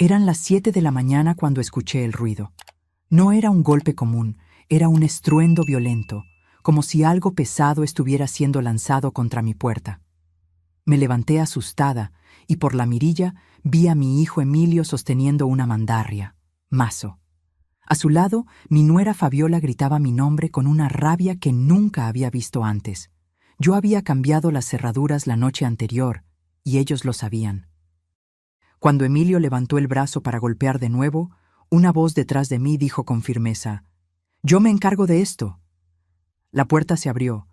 Eran las 7 de la mañana cuando escuché el ruido. No era un golpe común, era un estruendo violento, como si algo pesado estuviera siendo lanzado contra mi puerta. Me levanté asustada y por la mirilla vi a mi hijo Emilio sosteniendo una mandarria, mazo. A su lado, mi nuera Fabiola gritaba mi nombre con una rabia que nunca había visto antes. Yo había cambiado las cerraduras la noche anterior, y ellos lo sabían. Cuando Emilio levantó el brazo para golpear de nuevo, una voz detrás de mí dijo con firmeza: «Yo me encargo de esto». La puerta se abrió,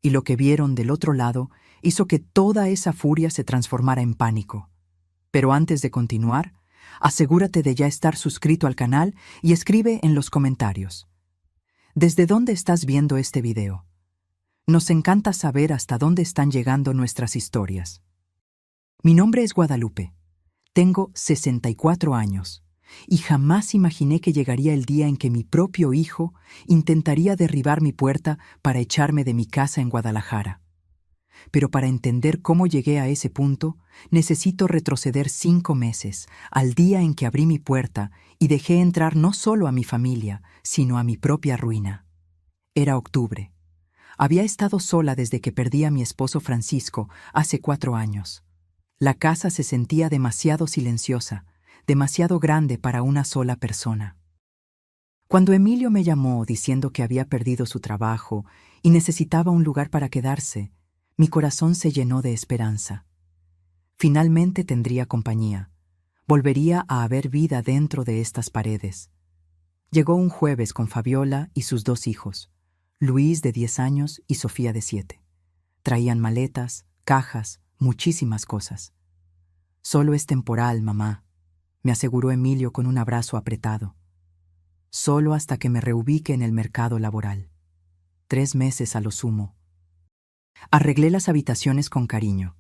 y lo que vieron del otro lado hizo que toda esa furia se transformara en pánico. Pero antes de continuar, asegúrate de ya estar suscrito al canal y escribe en los comentarios: ¿desde dónde estás viendo este video? Nos encanta saber hasta dónde están llegando nuestras historias. Mi nombre es Guadalupe. Tengo 64 años y jamás imaginé que llegaría el día en que mi propio hijo intentaría derribar mi puerta para echarme de mi casa en Guadalajara. Pero para entender cómo llegué a ese punto, necesito retroceder 5 meses, al día en que abrí mi puerta y dejé entrar no solo a mi familia, sino a mi propia ruina. Era octubre. Había estado sola desde que perdí a mi esposo Francisco hace 4 años. La casa se sentía demasiado silenciosa, demasiado grande para una sola persona. Cuando Emilio me llamó diciendo que había perdido su trabajo y necesitaba un lugar para quedarse, mi corazón se llenó de esperanza. Finalmente tendría compañía. Volvería a haber vida dentro de estas paredes. Llegó un jueves con Fabiola y sus 2 hijos, Luis de 10 años y Sofía de 7. Traían maletas, cajas, muchísimas cosas. «Solo es temporal, mamá», me aseguró Emilio con un abrazo apretado. «Solo hasta que me reubique en el mercado laboral. 3 meses a lo sumo». Arreglé las habitaciones con cariño.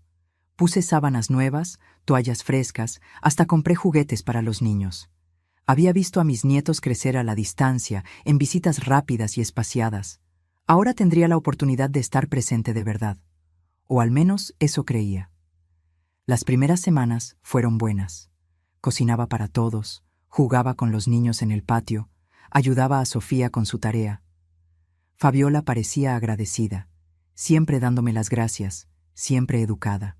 Puse sábanas nuevas, toallas frescas, hasta compré juguetes para los niños. Había visto a mis nietos crecer a la distancia, en visitas rápidas y espaciadas. Ahora tendría la oportunidad de estar presente de verdad. O al menos eso creía. Las primeras semanas fueron buenas. Cocinaba para todos, jugaba con los niños en el patio, ayudaba a Sofía con su tarea. Fabiola parecía agradecida, siempre dándome las gracias, siempre educada.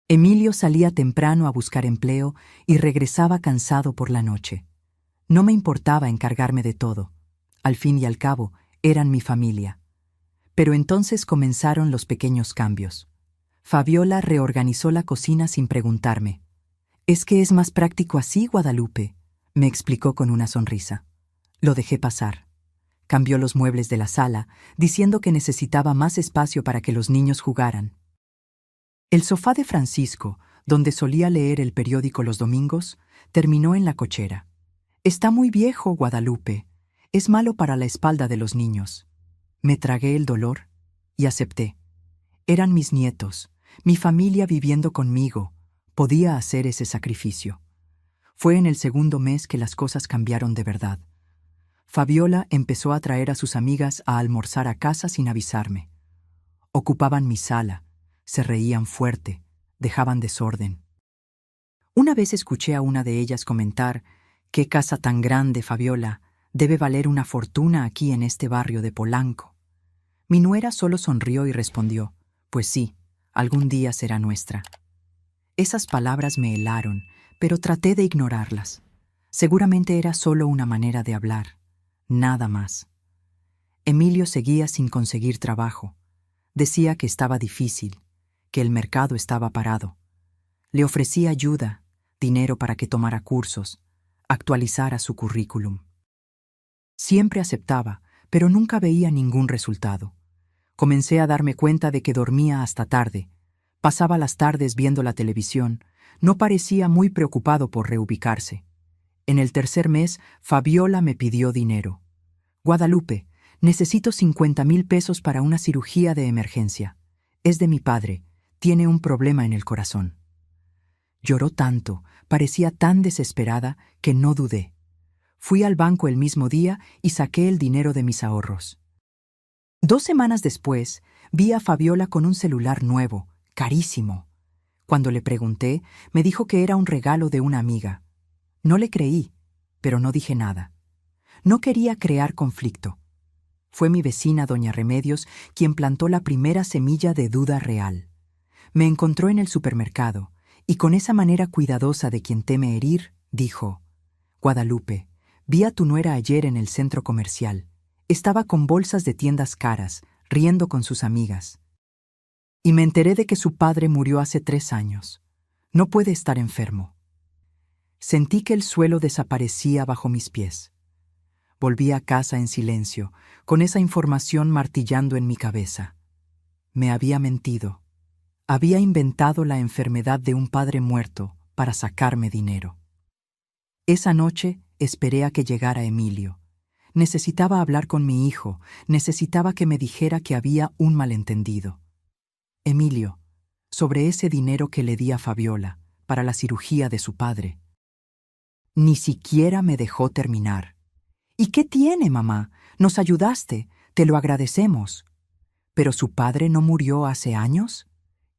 Emilio salía temprano a buscar empleo y regresaba cansado por la noche. No me importaba encargarme de todo. Al fin y al cabo, eran mi familia. Pero entonces comenzaron los pequeños cambios. Fabiola reorganizó la cocina sin preguntarme. «Es que es más práctico así, Guadalupe», me explicó con una sonrisa. Lo dejé pasar. Cambió los muebles de la sala, diciendo que necesitaba más espacio para que los niños jugaran. El sofá de Francisco, donde solía leer el periódico los domingos, terminó en la cochera. «Está muy viejo, Guadalupe. Es malo para la espalda de los niños». Me tragué el dolor y acepté. Eran mis nietos, mi familia viviendo conmigo. Podía hacer ese sacrificio. Fue en el segundo mes que las cosas cambiaron de verdad. Fabiola empezó a traer a sus amigas a almorzar a casa sin avisarme. Ocupaban mi sala, se reían fuerte, dejaban desorden. Una vez escuché a una de ellas comentar: «Qué casa tan grande, Fabiola, debe valer una fortuna aquí en este barrio de Polanco». Mi nuera solo sonrió y respondió: «Pues sí, algún día será nuestra». Esas palabras me helaron, pero traté de ignorarlas. Seguramente era solo una manera de hablar, nada más. Emilio seguía sin conseguir trabajo. Decía que estaba difícil, que el mercado estaba parado. Le ofrecí ayuda, dinero para que tomara cursos, actualizara su currículum. Siempre aceptaba, pero nunca veía ningún resultado. Comencé a darme cuenta de que dormía hasta tarde. Pasaba las tardes viendo la televisión. No parecía muy preocupado por reubicarse. En el tercer mes, Fabiola me pidió dinero. «Guadalupe, necesito 50,000 pesos para una cirugía de emergencia. Es de mi padre. Tiene un problema en el corazón». Lloró tanto, parecía tan desesperada, que no dudé. Fui al banco el mismo día y saqué el dinero de mis ahorros. 2 semanas después, vi a Fabiola con un celular nuevo, carísimo. Cuando le pregunté, me dijo que era un regalo de una amiga. No le creí, pero no dije nada. No quería crear conflicto. Fue mi vecina, doña Remedios, quien plantó la primera semilla de duda real. Me encontró en el supermercado, y con esa manera cuidadosa de quien teme herir, dijo: «Guadalupe, vi a tu nuera ayer en el centro comercial. Estaba con bolsas de tiendas caras, riendo con sus amigas. Y me enteré de que su padre murió hace 3 años. No puede estar enfermo». Sentí que el suelo desaparecía bajo mis pies. Volví a casa en silencio, con esa información martillando en mi cabeza. Me había mentido. Había inventado la enfermedad de un padre muerto para sacarme dinero. Esa noche esperé a que llegara Emilio. Necesitaba hablar con mi hijo, necesitaba que me dijera que había un malentendido. Emilio, sobre ese dinero que le di a Fabiola para la cirugía de su padre. Ni siquiera me dejó terminar. «¿Y qué tiene, mamá? Nos ayudaste, te lo agradecemos». «¿Pero su padre no murió hace años?».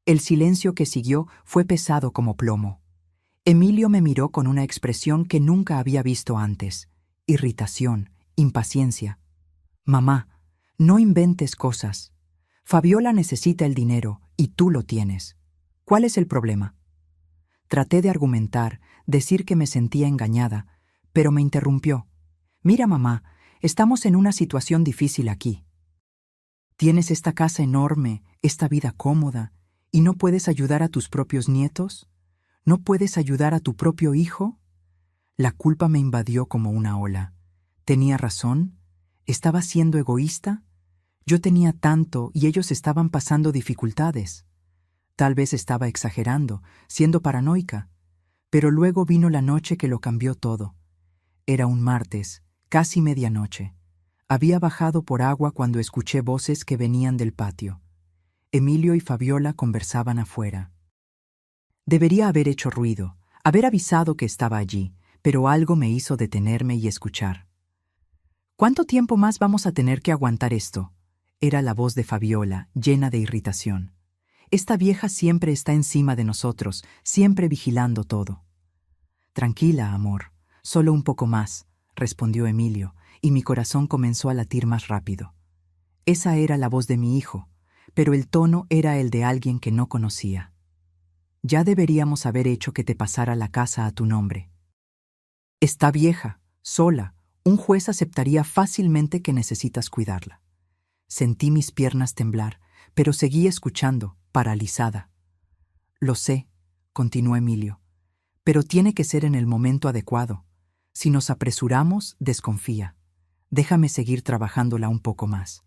El silencio que siguió fue pesado como plomo. Emilio me miró con una expresión que nunca había visto antes: irritación, impaciencia. «Mamá, no inventes cosas. Fabiola necesita el dinero y tú lo tienes. ¿Cuál es el problema?». Traté de argumentar, decir que me sentía engañada, pero me interrumpió. «Mira, mamá, estamos en una situación difícil aquí. Tienes esta casa enorme, esta vida cómoda, ¿y no puedes ayudar a tus propios nietos? ¿No puedes ayudar a tu propio hijo?». La culpa me invadió como una ola. ¿Tenía razón? ¿Estaba siendo egoísta? Yo tenía tanto y ellos estaban pasando dificultades. Tal vez estaba exagerando, siendo paranoica. Pero luego vino la noche que lo cambió todo. Era un martes, casi medianoche. Había bajado por agua cuando escuché voces que venían del patio. Emilio y Fabiola conversaban afuera. Debería haber hecho ruido, haber avisado que estaba allí, pero algo me hizo detenerme y escuchar. «¿Cuánto tiempo más vamos a tener que aguantar esto?». Era la voz de Fabiola, llena de irritación. «Esta vieja siempre está encima de nosotros, siempre vigilando todo». «Tranquila, amor, solo un poco más», respondió Emilio, y mi corazón comenzó a latir más rápido. Esa era la voz de mi hijo, pero el tono era el de alguien que no conocía. «Ya deberíamos haber hecho que te pasara la casa a tu nombre. Está vieja, sola, un juez aceptaría fácilmente que necesitas cuidarla». Sentí mis piernas temblar, pero seguí escuchando, paralizada. «Lo sé», continuó Emilio, «pero tiene que ser en el momento adecuado. Si nos apresuramos, desconfía. Déjame seguir trabajándola un poco más.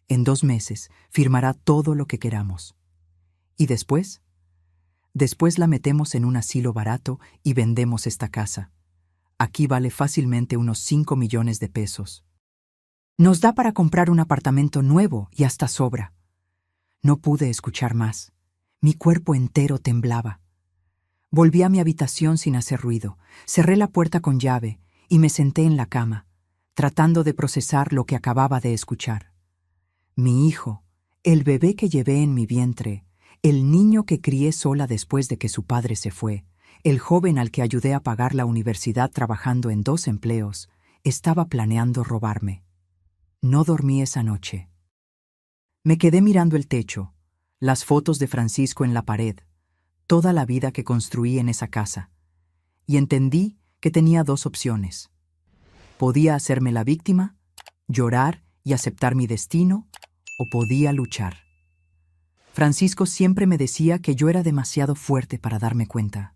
En 2 meses firmará todo lo que queramos. ¿Y después?». «Después la metemos en un asilo barato y vendemos esta casa. Aquí vale fácilmente unos 5 millones de pesos. Nos da para comprar un apartamento nuevo y hasta sobra». No pude escuchar más. Mi cuerpo entero temblaba. Volví a mi habitación sin hacer ruido, cerré la puerta con llave y me senté en la cama, tratando de procesar lo que acababa de escuchar. Mi hijo, el bebé que llevé en mi vientre, el niño que crié sola después de que su padre se fue, el joven al que ayudé a pagar la universidad trabajando en 2 empleos, estaba planeando robarme. No dormí esa noche. Me quedé mirando el techo, las fotos de Francisco en la pared, toda la vida que construí en esa casa, y entendí que tenía 2 opciones. Podía hacerme la víctima, llorar y aceptar mi destino, o podía luchar. Francisco siempre me decía que yo era demasiado fuerte para darme cuenta.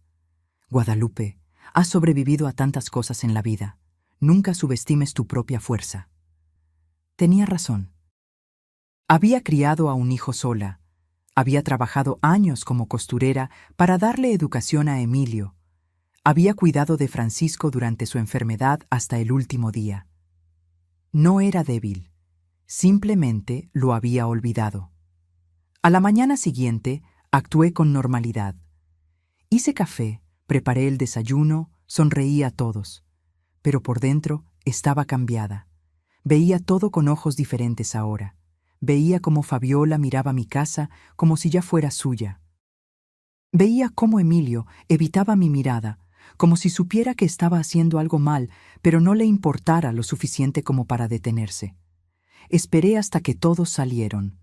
«Guadalupe, has sobrevivido a tantas cosas en la vida. Nunca subestimes tu propia fuerza». Tenía razón. Había criado a un hijo sola. Había trabajado años como costurera para darle educación a Emilio. Había cuidado de Francisco durante su enfermedad hasta el último día. No era débil. Simplemente lo había olvidado. A la mañana siguiente, actué con normalidad. Hice café, preparé el desayuno, sonreí a todos. Pero por dentro estaba cambiada. Veía todo con ojos diferentes ahora. Veía cómo Fabiola miraba mi casa como si ya fuera suya. Veía cómo Emilio evitaba mi mirada, como si supiera que estaba haciendo algo mal, pero no le importara lo suficiente como para detenerse. Esperé hasta que todos salieron.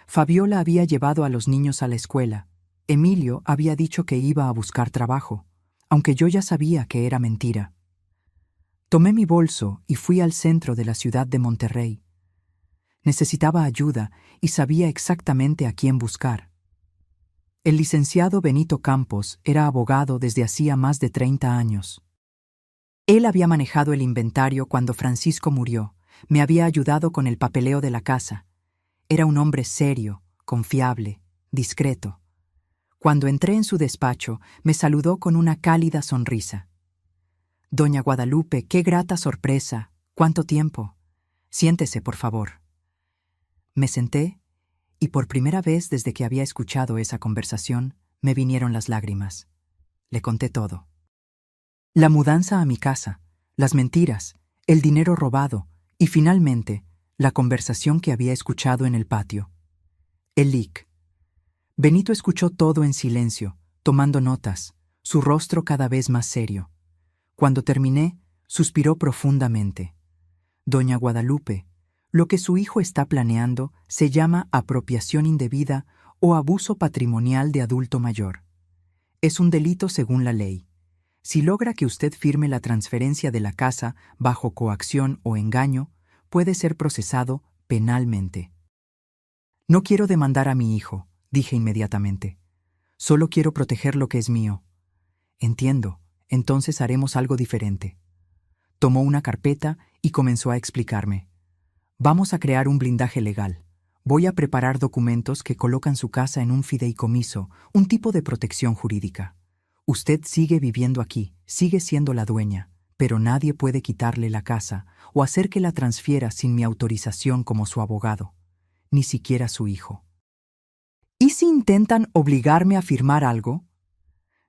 Fabiola había llevado a los niños a la escuela. Emilio había dicho que iba a buscar trabajo, aunque yo ya sabía que era mentira. Tomé mi bolso y fui al centro de la ciudad de Monterrey. Necesitaba ayuda y sabía exactamente a quién buscar. El licenciado Benito Campos era abogado desde hacía más de 30 años. Él había manejado el inventario cuando Francisco murió, me había ayudado con el papeleo de la casa. Era un hombre serio, confiable, discreto. Cuando entré en su despacho, me saludó con una cálida sonrisa. «Doña Guadalupe, qué grata sorpresa. ¿Cuánto tiempo? Siéntese, por favor». Me senté, y por primera vez desde que había escuchado esa conversación, me vinieron las lágrimas. Le conté todo. La mudanza a mi casa, las mentiras, el dinero robado y finalmente la conversación que había escuchado en el patio. El leak. Benito escuchó todo en silencio, tomando notas, su rostro cada vez más serio. Cuando terminé, suspiró profundamente. «Doña Guadalupe, lo que su hijo está planeando se llama apropiación indebida o abuso patrimonial de adulto mayor. Es un delito según la ley. Si logra que usted firme la transferencia de la casa bajo coacción o engaño, puede ser procesado penalmente». «No quiero demandar a mi hijo», dije inmediatamente. «Solo quiero proteger lo que es mío». «Entiendo, entonces haremos algo diferente». Tomó una carpeta y comenzó a explicarme. «Vamos a crear un blindaje legal. Voy a preparar documentos que colocan su casa en un fideicomiso, un tipo de protección jurídica. Usted sigue viviendo aquí, sigue siendo la dueña, pero nadie puede quitarle la casa o hacer que la transfiera sin mi autorización como su abogado, ni siquiera su hijo. ¿Y si intentan obligarme a firmar algo?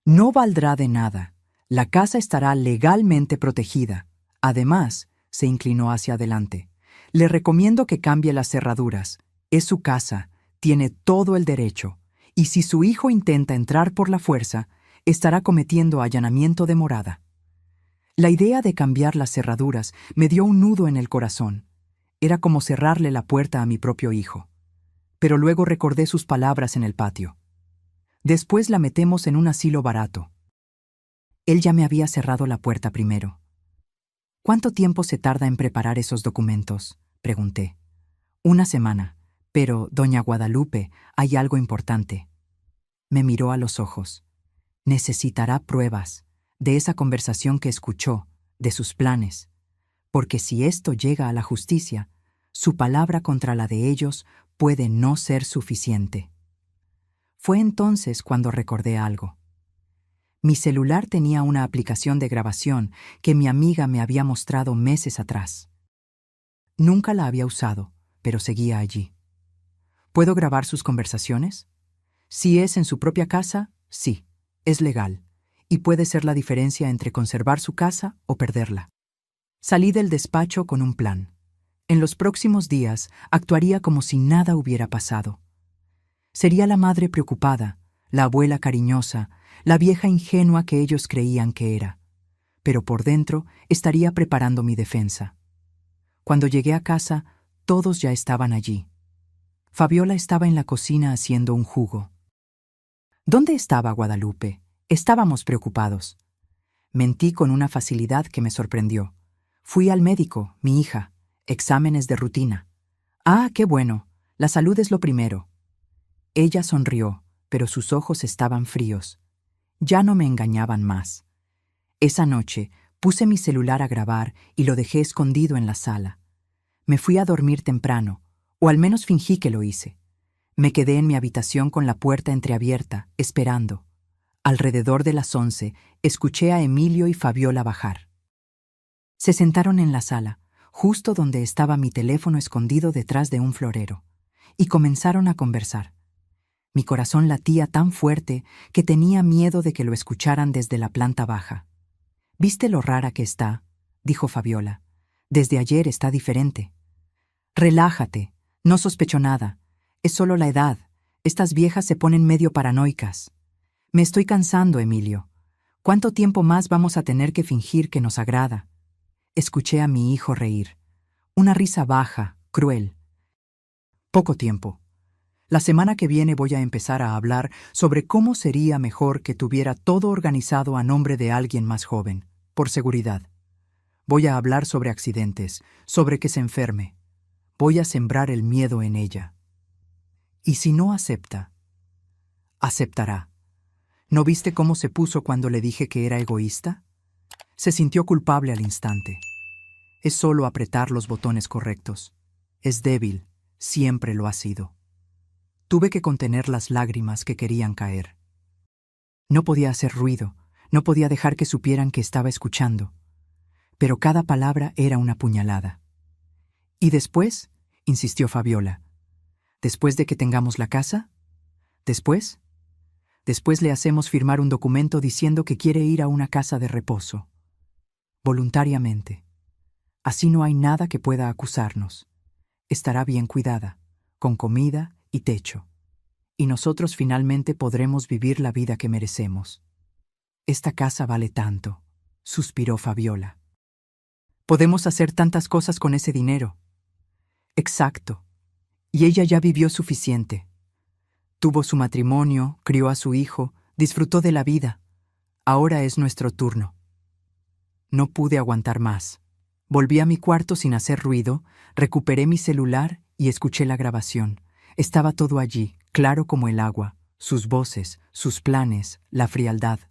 No valdrá de nada. La casa estará legalmente protegida. Además», se inclinó hacia adelante, «le recomiendo que cambie las cerraduras. Es su casa, tiene todo el derecho, y si su hijo intenta entrar por la fuerza, estará cometiendo allanamiento de morada». La idea de cambiar las cerraduras me dio un nudo en el corazón. Era como cerrarle la puerta a mi propio hijo. Pero luego recordé sus palabras en el patio. «Después la metemos en un asilo barato». Él ya me había cerrado la puerta primero. «¿Cuánto tiempo se tarda en preparar esos documentos?», pregunté. «Una semana, pero, doña Guadalupe, hay algo importante». Me miró a los ojos. «Necesitará pruebas de esa conversación que escuchó, de sus planes, porque si esto llega a la justicia, su palabra contra la de ellos puede no ser suficiente». Fue entonces cuando recordé algo. Mi celular tenía una aplicación de grabación que mi amiga me había mostrado meses atrás. Nunca la había usado, pero seguía allí. ¿Puedo grabar sus conversaciones? Si es en su propia casa, sí, es legal, y puede ser la diferencia entre conservar su casa o perderla. Salí del despacho con un plan. En los próximos días actuaría como si nada hubiera pasado. Sería la madre preocupada, la abuela cariñosa, la vieja ingenua que ellos creían que era. Pero por dentro estaría preparando mi defensa. Cuando llegué a casa, todos ya estaban allí. Fabiola estaba en la cocina haciendo un jugo. ¿Dónde estaba Guadalupe? Estábamos preocupados. Mentí con una facilidad que me sorprendió. Fui al médico, mi hija. Exámenes de rutina. «Ah, qué bueno. La salud es lo primero». Ella sonrió, pero sus ojos estaban fríos. Ya no me engañaban más. Esa noche puse mi celular a grabar y lo dejé escondido en la sala. Me fui a dormir temprano, o al menos fingí que lo hice. Me quedé en mi habitación con la puerta entreabierta, esperando. Alrededor de las 11, escuché a Emilio y Fabiola bajar. Se sentaron en la sala, justo donde estaba mi teléfono escondido detrás de un florero, y comenzaron a conversar. Mi corazón latía tan fuerte que tenía miedo de que lo escucharan desde la planta baja. «¿Viste lo rara que está?», dijo Fabiola. «Desde ayer está diferente». «Relájate, no sospecho nada. Es solo la edad. Estas viejas se ponen medio paranoicas». «Me estoy cansando, Emilio. ¿Cuánto tiempo más vamos a tener que fingir que nos agrada? Escuché a mi hijo reír. Una risa baja, cruel. Poco tiempo. La semana que viene voy a empezar a hablar sobre cómo sería mejor que tuviera todo organizado a nombre de alguien más joven, por seguridad. Voy a hablar sobre accidentes, sobre que se enferme. Voy a sembrar el miedo en ella. ¿Y si no acepta? Aceptará. ¿No viste cómo se puso cuando le dije que era egoísta? Se sintió culpable al instante. Es solo apretar los botones correctos. Es débil, siempre lo ha sido. Tuve que contener las lágrimas que querían caer. No podía hacer ruido, no podía dejar que supieran que estaba escuchando. Pero cada palabra era una puñalada. ¿Y después? Insistió Fabiola. ¿Después de que tengamos la casa? ¿Después? Después le hacemos firmar un documento diciendo que quiere ir a una casa de reposo. Voluntariamente. Así no hay nada que pueda acusarnos. Estará bien cuidada, con comida y techo. Y nosotros finalmente podremos vivir la vida que merecemos. Esta casa vale tanto, suspiró Fabiola. Podemos hacer tantas cosas con ese dinero. Exacto. Y ella ya vivió suficiente. Tuvo su matrimonio, crió a su hijo, disfrutó de la vida. Ahora es nuestro turno. No pude aguantar más. Volví a mi cuarto sin hacer ruido, recuperé mi celular y escuché la grabación. Estaba todo allí, claro como el agua, sus voces, sus planes, la frialdad.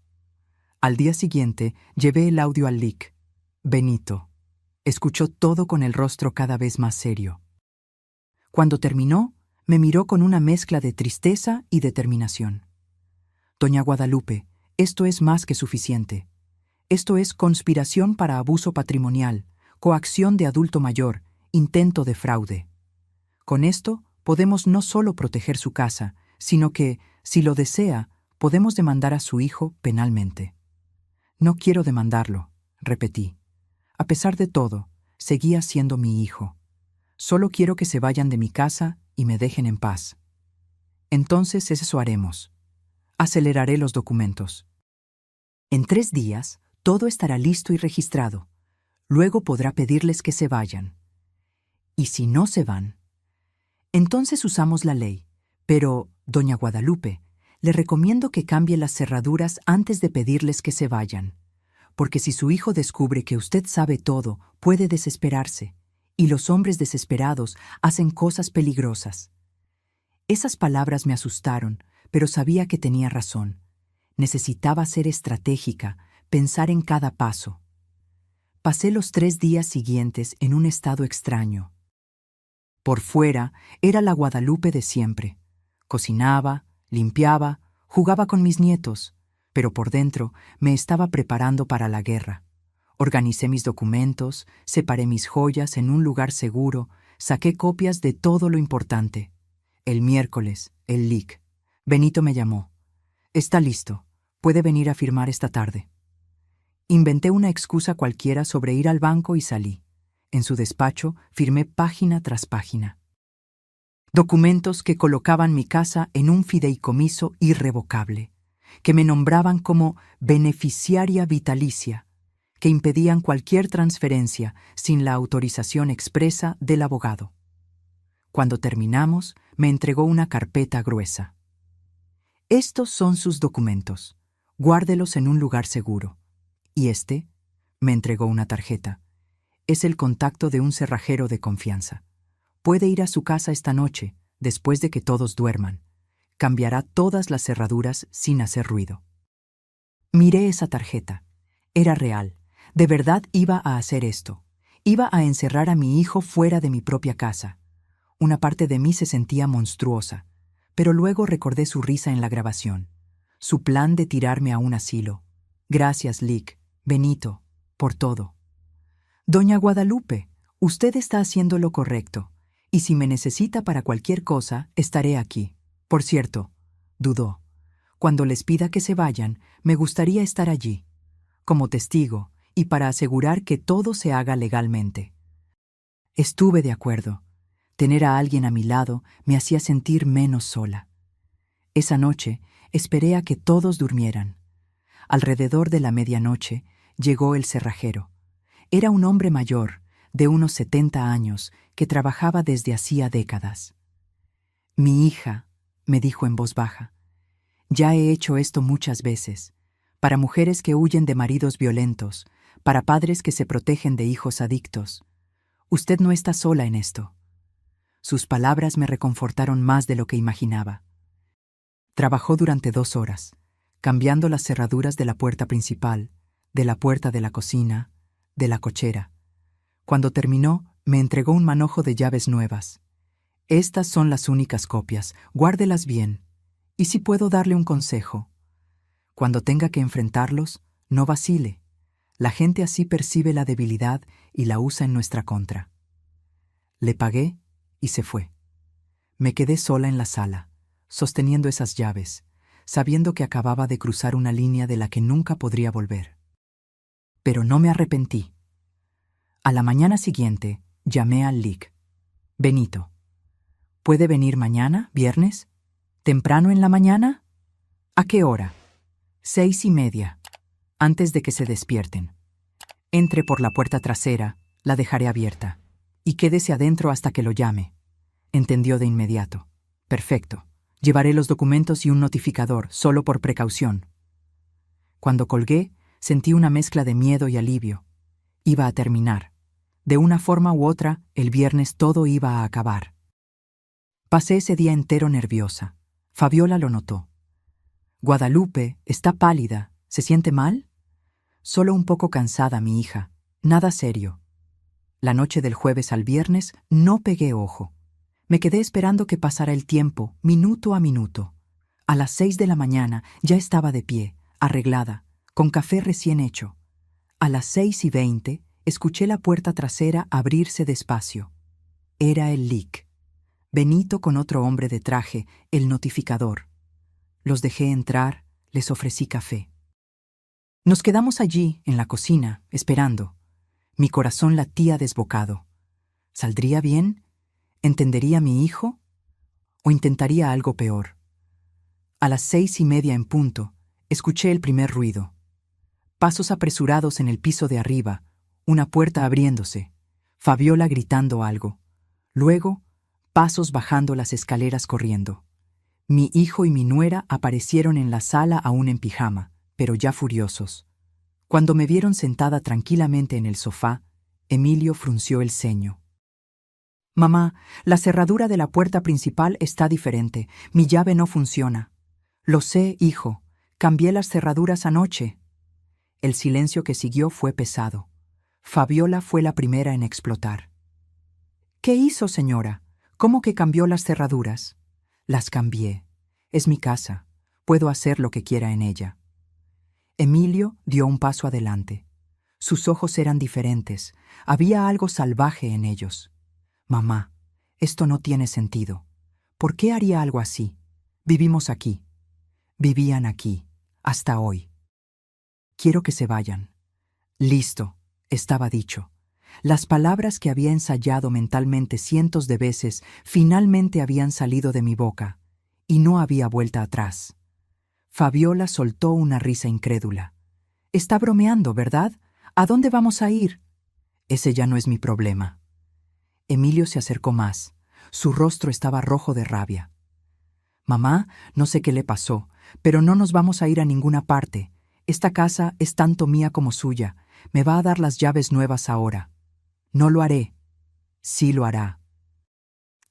Al día siguiente, llevé el audio al LIC. Benito. Escuchó todo con el rostro cada vez más serio. Cuando terminó, me miró con una mezcla de tristeza y determinación. Doña Guadalupe, esto es más que suficiente. Esto es conspiración para abuso patrimonial, coacción de adulto mayor, intento de fraude. Con esto podemos no solo proteger su casa, sino que, si lo desea, podemos demandar a su hijo penalmente. No quiero demandarlo, repetí. A pesar de todo, seguía siendo mi hijo. Solo quiero que se vayan de mi casa y me dejen en paz. Entonces eso haremos. Aceleraré los documentos. En 3 días, todo estará listo y registrado. Luego podrá pedirles que se vayan. ¿Y si no se van? Entonces usamos la ley. Pero, doña Guadalupe, le recomiendo que cambie las cerraduras antes de pedirles que se vayan. Porque si su hijo descubre que usted sabe todo, puede desesperarse. Y los hombres desesperados hacen cosas peligrosas. Esas palabras me asustaron, pero sabía que tenía razón. Necesitaba ser estratégica, pensar en cada paso. Pasé los 3 días siguientes en un estado extraño. Por fuera era la Guadalupe de siempre. Cocinaba, limpiaba, jugaba con mis nietos, pero por dentro me estaba preparando para la guerra. Organicé mis documentos, separé mis joyas en un lugar seguro, saqué copias de todo lo importante. El miércoles, el LIC. Benito me llamó. Está listo. Puede venir a firmar esta tarde. Inventé una excusa cualquiera sobre ir al banco y salí. En su despacho firmé página tras página. Documentos que colocaban mi casa en un fideicomiso irrevocable, que me nombraban como beneficiaria vitalicia, que impedían cualquier transferencia sin la autorización expresa del abogado. Cuando terminamos, me entregó una carpeta gruesa. Estos son sus documentos. Guárdelos en un lugar seguro. Y me entregó una tarjeta. Es el contacto de un cerrajero de confianza. Puede ir a su casa esta noche, después de que todos duerman. Cambiará todas las cerraduras sin hacer ruido. Miré esa tarjeta. Era real. De verdad iba a hacer esto. Iba a encerrar a mi hijo fuera de mi propia casa. Una parte de mí se sentía monstruosa, pero luego recordé su risa en la grabación. Su plan de tirarme a un asilo. Gracias, Lic, Benito, por todo. Doña Guadalupe, usted está haciendo lo correcto, y si me necesita para cualquier cosa, estaré aquí. Por cierto, dudó. Cuando les pida que se vayan, me gustaría estar allí, como testigo, y para asegurar que todo se haga legalmente. Estuve de acuerdo. Tener a alguien a mi lado me hacía sentir menos sola. Esa noche esperé a que todos durmieran. Alrededor de la medianoche llegó el cerrajero. Era un hombre mayor, de unos 70 años, que trabajaba desde hacía décadas. «Mi hija», me dijo en voz baja, «ya he hecho esto muchas veces, para mujeres que huyen de maridos violentos, para padres que se protegen de hijos adictos. Usted no está sola en esto». Sus palabras me reconfortaron más de lo que imaginaba. Trabajó durante 2 horas, cambiando las cerraduras de la puerta principal, de la puerta de la cocina, de la cochera. Cuando terminó, me entregó un manojo de llaves nuevas. «Estas son las únicas copias, guárdelas bien. Y si puedo darle un consejo, cuando tenga que enfrentarlos, no vacile. La gente así percibe la debilidad y la usa en nuestra contra». Le pagué y se fue. Me quedé sola en la sala, sosteniendo esas llaves, sabiendo que acababa de cruzar una línea de la que nunca podría volver. Pero no me arrepentí. A la mañana siguiente, llamé al LIC. «Benito, ¿puede venir mañana, viernes? ¿Temprano en la mañana? ¿A qué hora?» 6:30, antes de que se despierten. Entre por la puerta trasera, la dejaré abierta, y quédese adentro hasta que lo llame. Entendió de inmediato. «Perfecto. Llevaré los documentos y un notificador, solo por precaución». Cuando colgué, sentí una mezcla de miedo y alivio. Iba a terminar. De una forma u otra, el viernes todo iba a acabar. Pasé ese día entero nerviosa. Fabiola lo notó. «Guadalupe, está pálida. ¿Se siente mal?» «Solo un poco cansada, mi hija. Nada serio». La noche del jueves al viernes no pegué ojo. Me quedé esperando que pasara el tiempo, minuto a minuto. A las 6 de la mañana ya estaba de pie, arreglada, con café recién hecho. A las 6:20 escuché la puerta trasera abrirse despacio. Era el LIC. Benito con otro hombre de traje, el notificador. Los dejé entrar, les ofrecí café. Nos quedamos allí, en la cocina, esperando. Mi corazón latía desbocado. ¿Saldría bien? ¿Entendería mi hijo? ¿O intentaría algo peor? A las 6:30 en punto, escuché el primer ruido. Pasos apresurados en el piso de arriba, una puerta abriéndose, Fabiola gritando algo. Luego, pasos bajando las escaleras corriendo. Mi hijo y mi nuera aparecieron en la sala aún en pijama, pero ya furiosos. Cuando me vieron sentada tranquilamente en el sofá, Emilio frunció el ceño. «Mamá, la cerradura de la puerta principal está diferente. Mi llave no funciona». «Lo sé, hijo. Cambié las cerraduras anoche». El silencio que siguió fue pesado. Fabiola fue la primera en explotar. «¿Qué hizo, señora? ¿Cómo que cambió las cerraduras?» «Las cambié. Es mi casa. Puedo hacer lo que quiera en ella». Emilio dio un paso adelante. Sus ojos eran diferentes. Había algo salvaje en ellos. «Mamá, esto no tiene sentido. ¿Por qué haría algo así? Vivimos aquí. Vivían aquí, hasta hoy. Quiero que se vayan». «Listo», estaba dicho. Las palabras que había ensayado mentalmente cientos de veces finalmente habían salido de mi boca, y no había vuelta atrás. Fabiola soltó una risa incrédula. «Está bromeando, ¿verdad? ¿A dónde vamos a ir?» «Ese ya no es mi problema». Emilio se acercó más. Su rostro estaba rojo de rabia. «Mamá, no sé qué le pasó, pero no nos vamos a ir a ninguna parte. Esta casa es tanto mía como suya. Me va a dar las llaves nuevas ahora». «No lo haré». «Sí lo hará».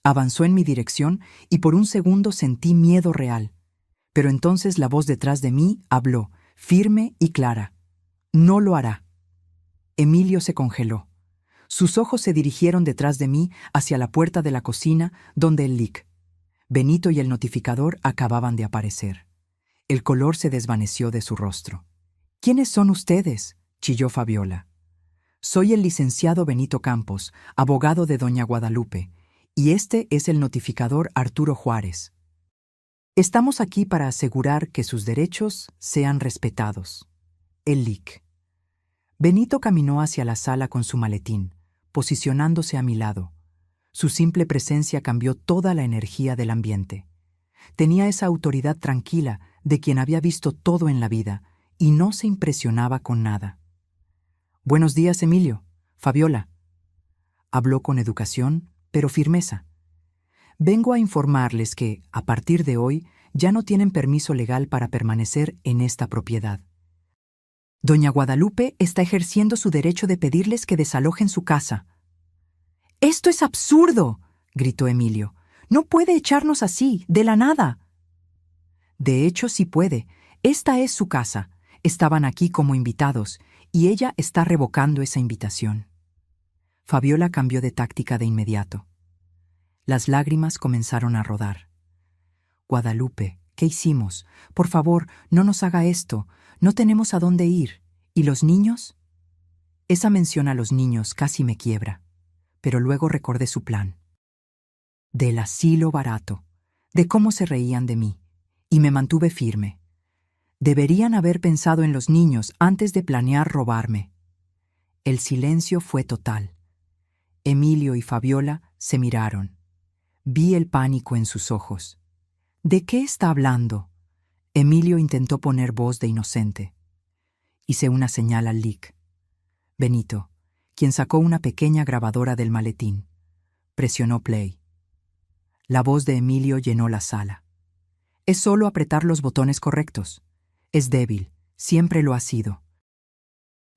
Avanzó en mi dirección y por un segundo sentí miedo real. Pero entonces la voz detrás de mí habló, firme y clara. «No lo hará». Emilio se congeló. Sus ojos se dirigieron detrás de mí hacia la puerta de la cocina donde el LIC. Benito y el notificador acababan de aparecer. El color se desvaneció de su rostro. «¿Quiénes son ustedes?», chilló Fabiola. «Soy el licenciado Benito Campos, abogado de doña Guadalupe, y este es el notificador Arturo Juárez. Estamos aquí para asegurar que sus derechos sean respetados». El LIC. Benito caminó hacia la sala con su maletín, posicionándose a mi lado. Su simple presencia cambió toda la energía del ambiente. Tenía esa autoridad tranquila de quien había visto todo en la vida y no se impresionaba con nada. «Buenos días, Emilio. Fabiola». Habló con educación, pero firmeza. «Vengo a informarles que, a partir de hoy, ya no tienen permiso legal para permanecer en esta propiedad. Doña Guadalupe está ejerciendo su derecho de pedirles que desalojen su casa». «¡Esto es absurdo!», gritó Emilio. «No puede echarnos así, de la nada». «De hecho, sí puede. Esta es su casa. Estaban aquí como invitados, y ella está revocando esa invitación». Fabiola cambió de táctica de inmediato. Las lágrimas comenzaron a rodar. «Guadalupe, ¿qué hicimos? Por favor, no nos haga esto. No tenemos a dónde ir. ¿Y los niños?». Esa mención a los niños casi me quiebra, pero luego recordé su plan. Del asilo barato, de cómo se reían de mí, y me mantuve firme. Deberían haber pensado en los niños antes de planear robarme. El silencio fue total. Emilio y Fabiola se miraron. Vi el pánico en sus ojos. «¿De qué está hablando?». Emilio intentó poner voz de inocente. Hice una señal al Lic. Benito, quien sacó una pequeña grabadora del maletín. Presionó play. La voz de Emilio llenó la sala. «Es solo apretar los botones correctos. Es débil, siempre lo ha sido.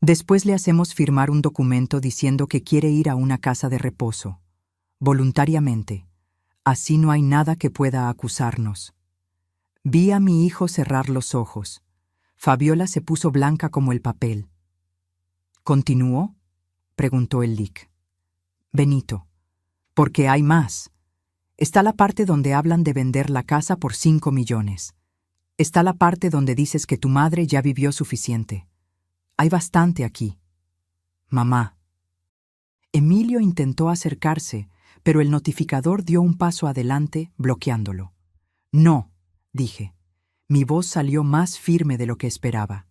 Después le hacemos firmar un documento diciendo que quiere ir a una casa de reposo, voluntariamente. Así no hay nada que pueda acusarnos». Vi a mi hijo cerrar los ojos. Fabiola se puso blanca como el papel. «¿Continuó?», preguntó el Lic. «Benito, porque hay más. Está la parte donde hablan de vender la casa por 5 millones. Está la parte donde dices que tu madre ya vivió suficiente. Hay bastante aquí. Mamá». Emilio intentó acercarse, pero el notificador dio un paso adelante, bloqueándolo. «No», dije. Mi voz salió más firme de lo que esperaba.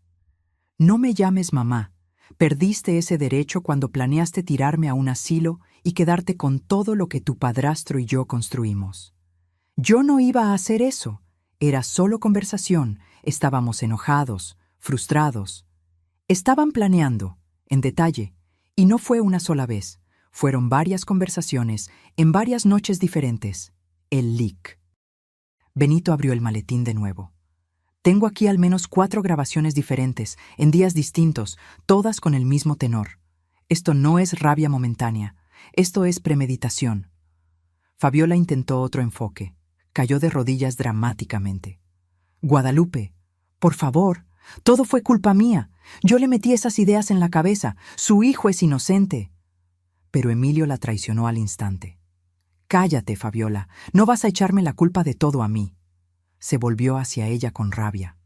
«No me llames mamá. Perdiste ese derecho cuando planeaste tirarme a un asilo y quedarte con todo lo que tu padrastro y yo construimos. Yo no iba a hacer eso. Era solo conversación. Estábamos enojados, frustrados. Estaban planeando, en detalle, y no fue una sola vez. Fueron varias conversaciones, en varias noches diferentes. El Lic». Benito abrió el maletín de nuevo. «Tengo aquí al menos 4 grabaciones diferentes, en días distintos, todas con el mismo tenor. Esto no es rabia momentánea. Esto es premeditación». Fabiola intentó otro enfoque. Cayó de rodillas dramáticamente. «Guadalupe, por favor, todo fue culpa mía. Yo le metí esas ideas en la cabeza. Su hijo es inocente». Pero Emilio la traicionó al instante. «Cállate, Fabiola. No vas a echarme la culpa de todo a mí». Se volvió hacia ella con rabia.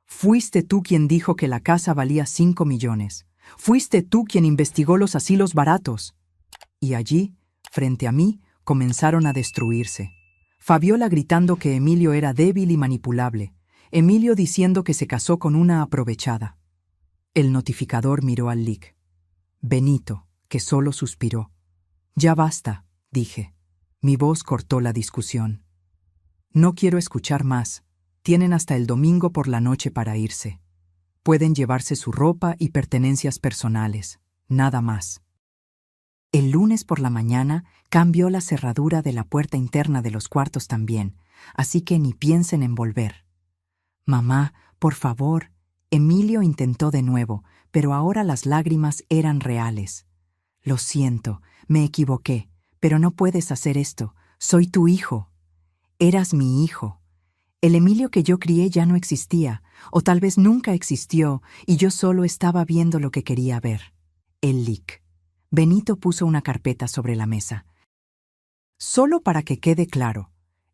«Fuiste tú quien dijo que la casa valía 5 millones. Fuiste tú quien investigó los asilos baratos». Y allí, frente a mí, comenzaron a destruirse. Fabiola gritando que Emilio era débil y manipulable. Emilio diciendo que se casó con una aprovechada. El notificador miró al Lic. Benito, que solo suspiró. «Ya basta», dije. Mi voz cortó la discusión. «No quiero escuchar más. Tienen hasta el domingo por la noche para irse. Pueden llevarse su ropa y pertenencias personales. Nada más». El lunes por la mañana cambió la cerradura de la puerta interna de los cuartos también, así que ni piensen en volver. «Mamá, por favor». Emilio intentó de nuevo, pero ahora las lágrimas eran reales. «Lo siento, me equivoqué, pero no puedes hacer esto. Soy tu hijo. Eras mi hijo. El Emilio que yo crié ya no existía, o tal vez nunca existió, y yo solo estaba viendo lo que quería ver». El Lic. Benito puso una carpeta sobre la mesa. «Solo para que quede claro,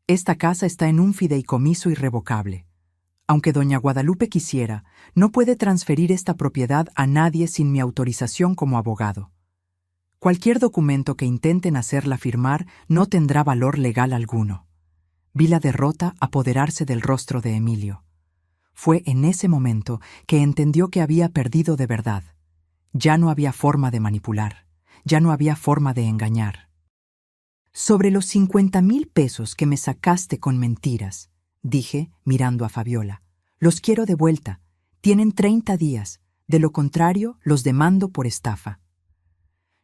esta casa está en un fideicomiso irrevocable. Aunque doña Guadalupe quisiera, no puede transferir esta propiedad a nadie sin mi autorización como abogado. Cualquier documento que intenten hacerla firmar no tendrá valor legal alguno». Vi la derrota apoderarse del rostro de Emilio. Fue en ese momento que entendió que había perdido de verdad. Ya no había forma de manipular. Ya no había forma de engañar. «Sobre los 50,000 pesos que me sacaste con mentiras», dije, mirando a Fabiola, «los quiero de vuelta. Tienen 30 días, de lo contrario los demando por estafa.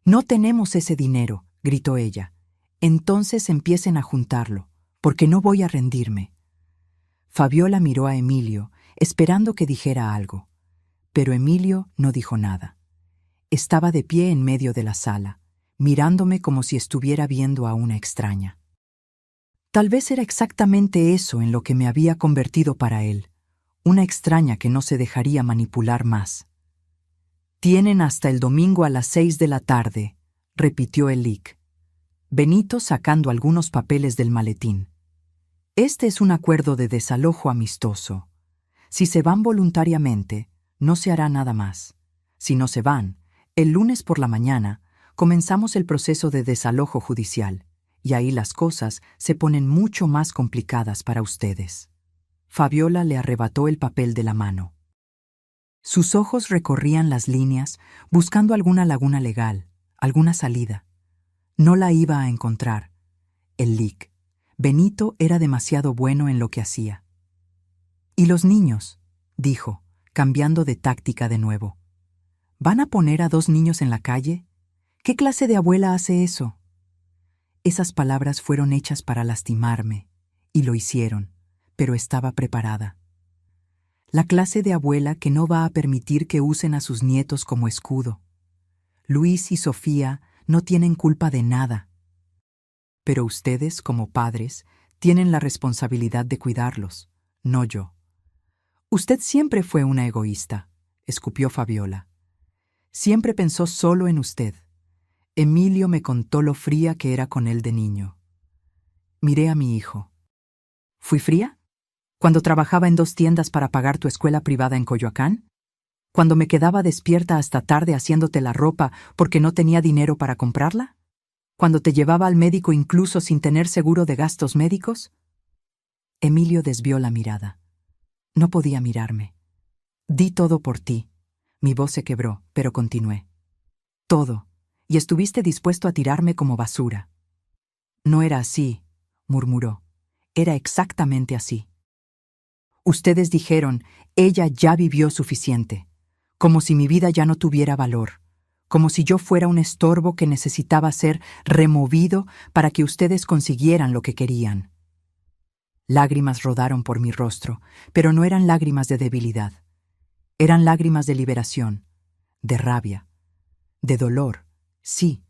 No tenemos ese dinero, gritó ella. Entonces empiecen a juntarlo, porque no voy a rendirme. Fabiola miró a Emilio, esperando que dijera algo. Pero Emilio no dijo nada. Estaba de pie en medio de la sala, mirándome como si estuviera viendo a una extraña. Tal vez era exactamente eso en lo que me había convertido para él, una extraña que no se dejaría manipular más. «Tienen hasta el domingo a las 6 de la tarde», repitió el Lic. Benito sacando algunos papeles del maletín. «Este es un acuerdo de desalojo amistoso. Si se van voluntariamente, no se hará nada más. Si no se van, el lunes por la mañana comenzamos el proceso de desalojo judicial, y ahí las cosas se ponen mucho más complicadas para ustedes». Fabiola le arrebató el papel de la mano. Sus ojos recorrían las líneas, buscando alguna laguna legal, alguna salida. No la iba a encontrar. El Lic. Benito era demasiado bueno en lo que hacía. «¿Y los niños?», dijo, cambiando de táctica de nuevo. «¿Van a poner a 2 niños en la calle? ¿Qué clase de abuela hace eso?». Esas palabras fueron hechas para lastimarme, y lo hicieron, pero estaba preparada. La clase de abuela que no va a permitir que usen a sus nietos como escudo. Luis y Sofía no tienen culpa de nada. Pero ustedes, como padres, tienen la responsabilidad de cuidarlos, no yo. «Usted siempre fue una egoísta», escupió Fabiola. «Siempre pensó solo en usted. Emilio me contó lo fría que era con él de niño». Miré a mi hijo. «¿Fui fría? ¿Cuando trabajaba en 2 tiendas para pagar tu escuela privada en Coyoacán? ¿Cuando me quedaba despierta hasta tarde haciéndote la ropa porque no tenía dinero para comprarla? ¿Cuando te llevaba al médico incluso sin tener seguro de gastos médicos?» Emilio desvió la mirada. No podía mirarme. «Di todo por ti». Mi voz se quebró, pero continué. «Todo. Y estuviste dispuesto a tirarme como basura». «No era así», murmuró. «Era exactamente así. Ustedes dijeron, ella ya vivió suficiente, como si mi vida ya no tuviera valor, como si yo fuera un estorbo que necesitaba ser removido para que ustedes consiguieran lo que querían». Lágrimas rodaron por mi rostro, pero no eran lágrimas de debilidad. Eran lágrimas de liberación, de rabia, de dolor, sí,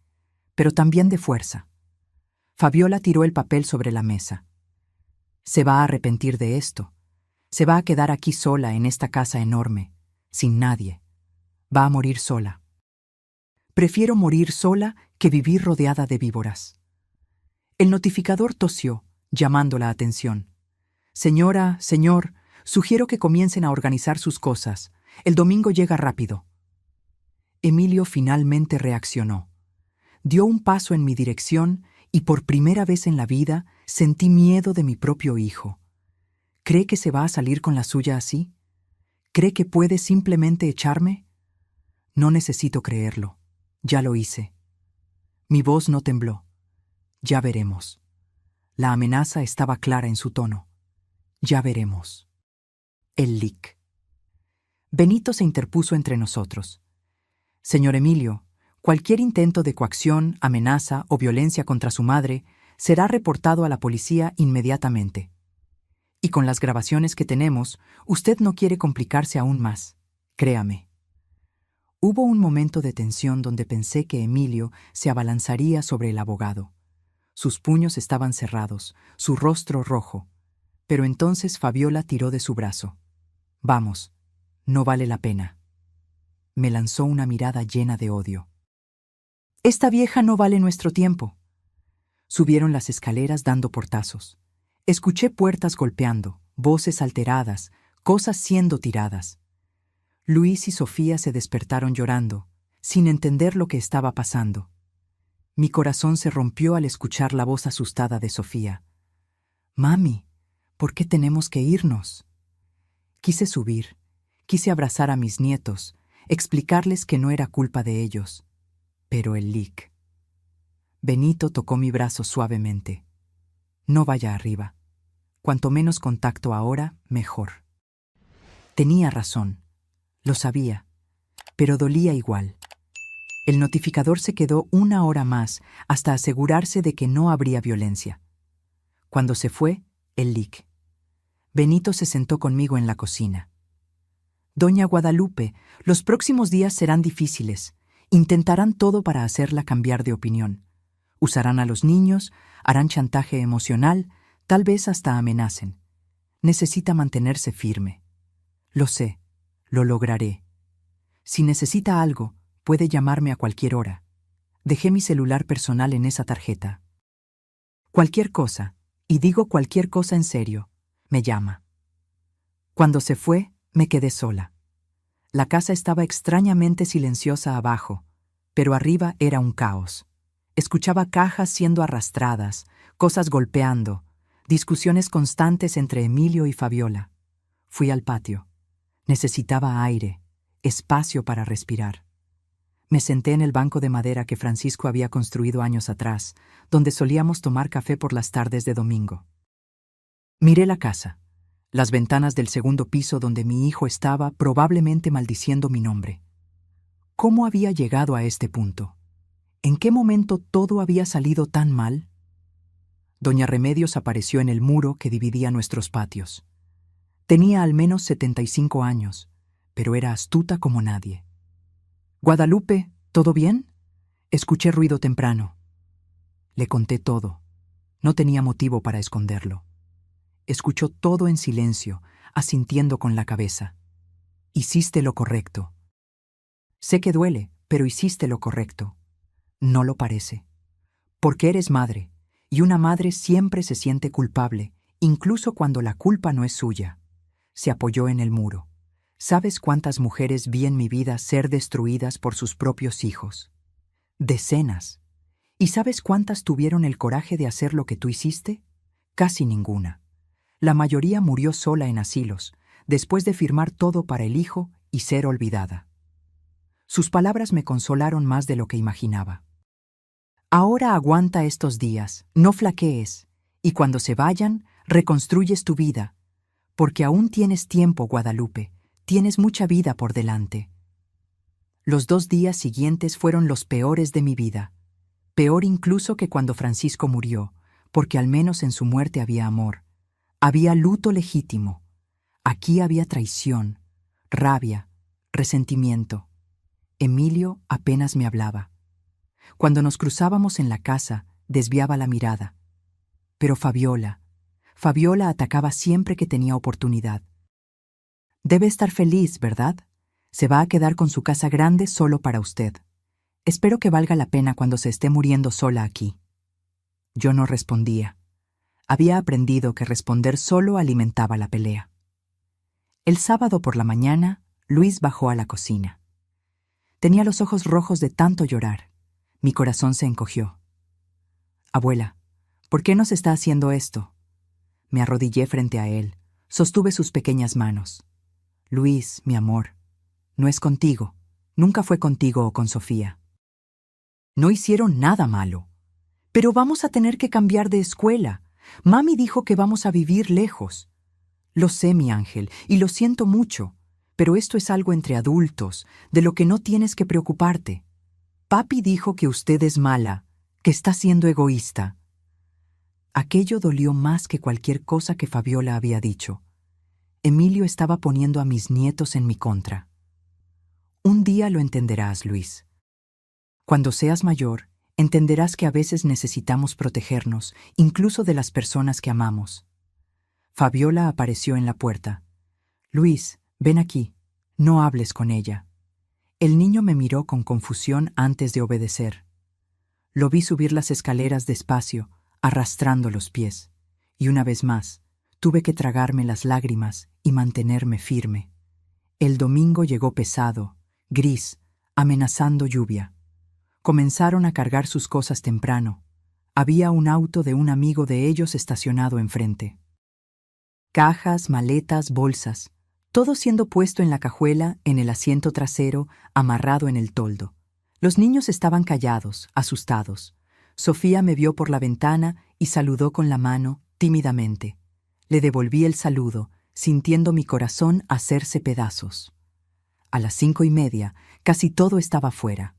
pero también de fuerza. Fabiola tiró el papel sobre la mesa. «Se va a arrepentir de esto. Se va a quedar aquí sola en esta casa enorme, sin nadie. Va a morir sola. Prefiero morir sola que vivir rodeada de víboras». El notificador tosió, llamando la atención. «Señora, señor, sugiero que comiencen a organizar sus cosas. El domingo llega rápido». Emilio finalmente reaccionó. Dio un paso en mi dirección y por primera vez en la vida sentí miedo de mi propio hijo. ¿Cree que se va a salir con la suya así? ¿Cree que puede simplemente echarme? No necesito creerlo. Ya lo hice. Mi voz no tembló. «Ya veremos». La amenaza estaba clara en su tono. «Ya veremos». El Lic. Benito se interpuso entre nosotros. «Señor Emilio, cualquier intento de coacción, amenaza o violencia contra su madre será reportado a la policía inmediatamente. Y con las grabaciones que tenemos, usted no quiere complicarse aún más. Créame». Hubo un momento de tensión donde pensé que Emilio se abalanzaría sobre el abogado. Sus puños estaban cerrados, su rostro rojo. Pero entonces Fabiola tiró de su brazo. «Vamos, no vale la pena». Me lanzó una mirada llena de odio. «Esta vieja no vale nuestro tiempo». Subieron las escaleras dando portazos. Escuché puertas golpeando, voces alteradas, cosas siendo tiradas. Luis y Sofía se despertaron llorando, sin entender lo que estaba pasando. Mi corazón se rompió al escuchar la voz asustada de Sofía. «Mami, ¿por qué tenemos que irnos?». Quise subir, quise abrazar a mis nietos, explicarles que no era culpa de ellos. Pero el Lic. Benito tocó mi brazo suavemente. «No vaya arriba. Cuanto menos contacto ahora, mejor». Tenía razón. Lo sabía, pero dolía igual. El notificador se quedó 1 hora más hasta asegurarse de que no habría violencia. Cuando se fue, el lic. Benito se sentó conmigo en la cocina. Doña Guadalupe, los próximos días serán difíciles. Intentarán todo para hacerla cambiar de opinión. Usarán a los niños, harán chantaje emocional, tal vez hasta amenacen. Necesita mantenerse firme. Lo sé, lo lograré. Si necesita algo, puede llamarme a cualquier hora. Dejé mi celular personal en esa tarjeta. Cualquier cosa, y digo cualquier cosa en serio, me llama. Cuando se fue, me quedé sola. La casa estaba extrañamente silenciosa abajo, pero arriba era un caos. Escuchaba cajas siendo arrastradas, cosas golpeando, discusiones constantes entre Emilio y Fabiola. Fui al patio. Necesitaba aire, espacio para respirar. Me senté en el banco de madera que Francisco había construido años atrás, donde solíamos tomar café por las tardes de domingo. Miré la casa, las ventanas del segundo piso donde mi hijo estaba probablemente maldiciendo mi nombre. ¿Cómo había llegado a este punto? ¿En qué momento todo había salido tan mal? Doña Remedios apareció en el muro que dividía nuestros patios. Tenía al menos 75 años, pero era astuta como nadie. «Guadalupe, ¿todo bien?» Escuché ruido temprano. Le conté todo. No tenía motivo para esconderlo. Escuchó todo en silencio, asintiendo con la cabeza. «Hiciste lo correcto». «Sé que duele, pero hiciste lo correcto». «No lo parece. Porque eres madre, y una madre siempre se siente culpable, incluso cuando la culpa no es suya». Se apoyó en el muro. ¿Sabes cuántas mujeres vi en mi vida ser destruidas por sus propios hijos? Decenas. ¿Y sabes cuántas tuvieron el coraje de hacer lo que tú hiciste? Casi ninguna. La mayoría murió sola en asilos, después de firmar todo para el hijo y ser olvidada. Sus palabras me consolaron más de lo que imaginaba. Ahora aguanta estos días, no flaquees, y cuando se vayan, reconstruyes tu vida, porque aún tienes tiempo, Guadalupe, tienes mucha vida por delante. Los 2 días siguientes fueron los peores de mi vida, peor incluso que cuando Francisco murió, porque al menos en su muerte había amor, había luto legítimo. Aquí había traición, rabia, resentimiento. Emilio apenas me hablaba. Cuando nos cruzábamos en la casa, desviaba la mirada. Pero Fabiola atacaba siempre que tenía oportunidad. Debe estar feliz, ¿verdad? Se va a quedar con su casa grande solo para usted. Espero que valga la pena cuando se esté muriendo sola aquí. Yo no respondía. Había aprendido que responder solo alimentaba la pelea. El sábado por la mañana, Luis bajó a la cocina. Tenía los ojos rojos de tanto llorar. Mi corazón se encogió. «Abuela, ¿por qué nos está haciendo esto?» Me arrodillé frente a él. Sostuve sus pequeñas manos. «Luis, mi amor, no es contigo. Nunca fue contigo o con Sofía. No hicieron nada malo. Pero vamos a tener que cambiar de escuela. Mami dijo que vamos a vivir lejos. Lo sé, mi ángel, y lo siento mucho, pero esto es algo entre adultos, de lo que no tienes que preocuparte. Papi dijo que usted es mala, que está siendo egoísta». Aquello dolió más que cualquier cosa que Fabiola había dicho. Emilio estaba poniendo a mis nietos en mi contra. Un día lo entenderás, Luis. Cuando seas mayor, entenderás que a veces necesitamos protegernos, incluso de las personas que amamos. Fabiola apareció en la puerta. «Luis, ven aquí. No hables con ella». El niño me miró con confusión antes de obedecer. Lo vi subir las escaleras despacio, arrastrando los pies, y una vez más, tuve que tragarme las lágrimas y mantenerme firme. El domingo llegó pesado, gris, amenazando lluvia. Comenzaron a cargar sus cosas temprano. Había un auto de un amigo de ellos estacionado enfrente. Cajas, maletas, bolsas, todo siendo puesto en la cajuela, en el asiento trasero, amarrado en el toldo. Los niños estaban callados, asustados. Sofía me vio por la ventana y saludó con la mano, tímidamente. Le devolví el saludo, sintiendo mi corazón hacerse pedazos. A las 5:30, casi todo estaba fuera.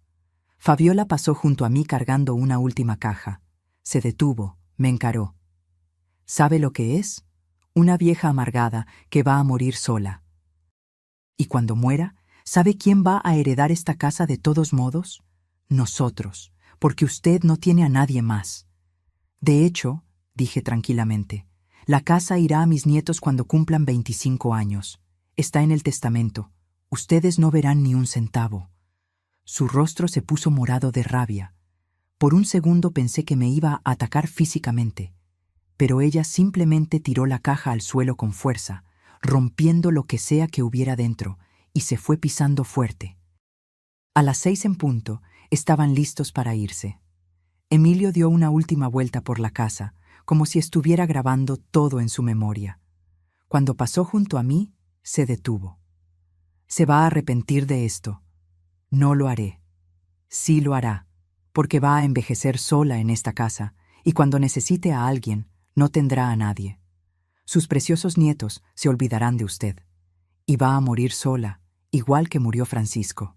Fabiola pasó junto a mí cargando una última caja. Se detuvo, me encaró. ¿Sabe lo que es? Una vieja amargada que va a morir sola. Y cuando muera, ¿sabe quién va a heredar esta casa de todos modos? Nosotros, porque usted no tiene a nadie más. De hecho, dije tranquilamente, la casa irá a mis nietos cuando cumplan 25 años. Está en el testamento. Ustedes no verán ni un centavo. Su rostro se puso morado de rabia. Por un segundo pensé que me iba a atacar físicamente, pero ella simplemente tiró la caja al suelo con fuerza, rompiendo lo que sea que hubiera dentro, y se fue pisando fuerte. A las 6 en punto, estaban listos para irse. Emilio dio una última vuelta por la casa, como si estuviera grabando todo en su memoria. Cuando pasó junto a mí, se detuvo. Se va a arrepentir de esto. No lo haré. Sí lo hará, porque va a envejecer sola en esta casa, y cuando necesite a alguien, no tendrá a nadie. Sus preciosos nietos se olvidarán de usted, y va a morir sola, igual que murió Francisco.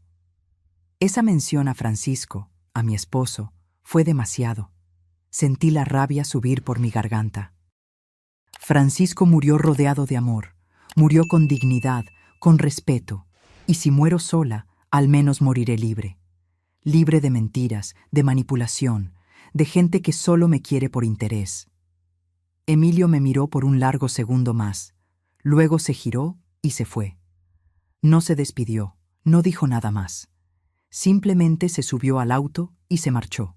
Esa mención a Francisco, a mi esposo, fue demasiado. Sentí la rabia subir por mi garganta. Francisco murió rodeado de amor, murió con dignidad, con respeto, y si muero sola, al menos moriré libre. Libre de mentiras, de manipulación, de gente que solo me quiere por interés. Emilio me miró por un largo segundo más, luego se giró y se fue. No se despidió, no dijo nada más. Simplemente se subió al auto y se marchó.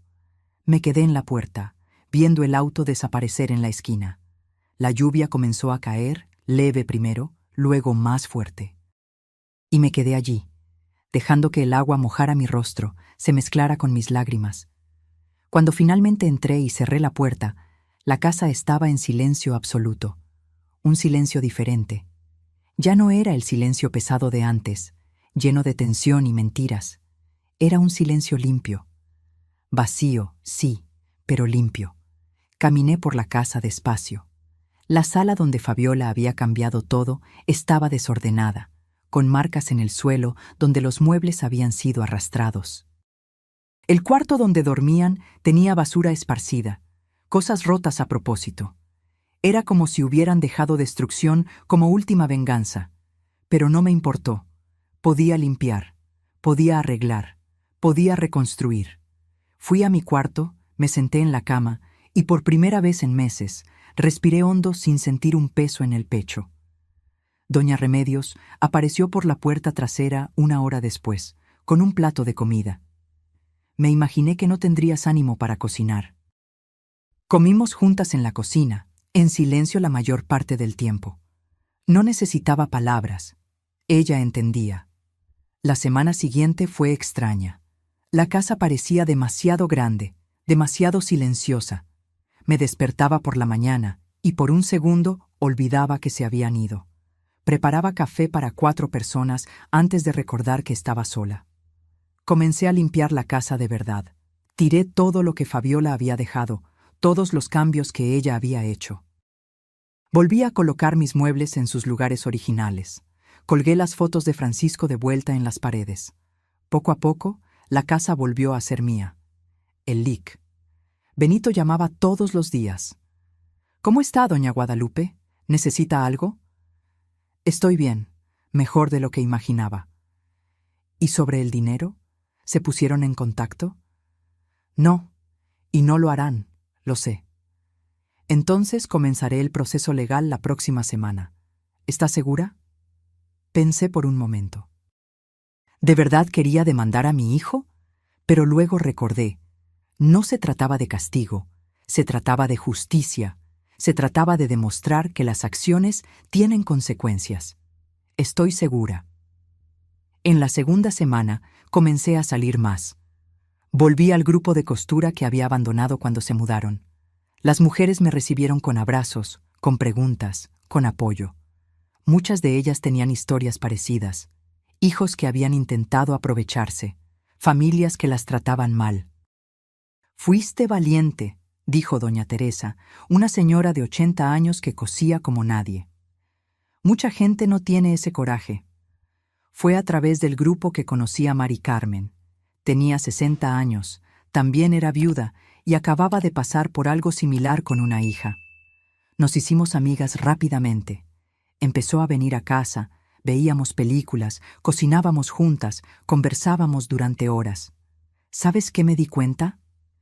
Me quedé en la puerta, viendo el auto desaparecer en la esquina. La lluvia comenzó a caer, leve primero, luego más fuerte. Y me quedé allí, dejando que el agua mojara mi rostro, se mezclara con mis lágrimas. Cuando finalmente entré y cerré la puerta, la casa estaba en silencio absoluto, un silencio diferente. Ya no era el silencio pesado de antes, lleno de tensión y mentiras. Era un silencio limpio. Vacío, sí, pero limpio. Caminé por la casa despacio. La sala donde Fabiola había cambiado todo estaba desordenada, con marcas en el suelo donde los muebles habían sido arrastrados. El cuarto donde dormían tenía basura esparcida, cosas rotas a propósito. Era como si hubieran dejado destrucción como última venganza. Pero no me importó. Podía limpiar, podía arreglar, podía reconstruir. Fui a mi cuarto, me senté en la cama y por primera vez en meses respiré hondo sin sentir un peso en el pecho. Doña Remedios apareció por la puerta trasera 1 hora después, con un plato de comida. Me imaginé que no tendrías ánimo para cocinar. Comimos juntas en la cocina, en silencio la mayor parte del tiempo. No necesitaba palabras. Ella entendía. La semana siguiente fue extraña. La casa parecía demasiado grande, demasiado silenciosa. Me despertaba por la mañana y por un segundo olvidaba que se habían ido. Preparaba café para 4 personas antes de recordar que estaba sola. Comencé a limpiar la casa de verdad. Tiré todo lo que Fabiola había dejado, todos los cambios que ella había hecho. Volví a colocar mis muebles en sus lugares originales. Colgué las fotos de Francisco de vuelta en las paredes. Poco a poco, la casa volvió a ser mía. El LIC. Benito llamaba todos los días. ¿Cómo está, doña Guadalupe? ¿Necesita algo? Estoy bien, mejor de lo que imaginaba. ¿Y sobre el dinero? ¿Se pusieron en contacto? No, y no lo harán, lo sé. Entonces comenzaré el proceso legal la próxima semana. ¿Está segura? Pensé por un momento. ¿De verdad quería demandar a mi hijo? Pero luego recordé. No se trataba de castigo, se trataba de justicia, se trataba de demostrar que las acciones tienen consecuencias. Estoy segura. En la segunda semana comencé a salir más. Volví al grupo de costura que había abandonado cuando se mudaron. Las mujeres me recibieron con abrazos, con preguntas, con apoyo. Muchas de ellas tenían historias parecidas, hijos que habían intentado aprovecharse, familias que las trataban mal. «Fuiste valiente», dijo doña Teresa, una señora de 80 años que cosía como nadie. Mucha gente no tiene ese coraje. Fue a través del grupo que conocí a Mari Carmen. Tenía 60 años, también era viuda y acababa de pasar por algo similar con una hija. Nos hicimos amigas rápidamente. Empezó a venir a casa, veíamos películas, cocinábamos juntas, conversábamos durante horas. ¿Sabes qué me di cuenta?,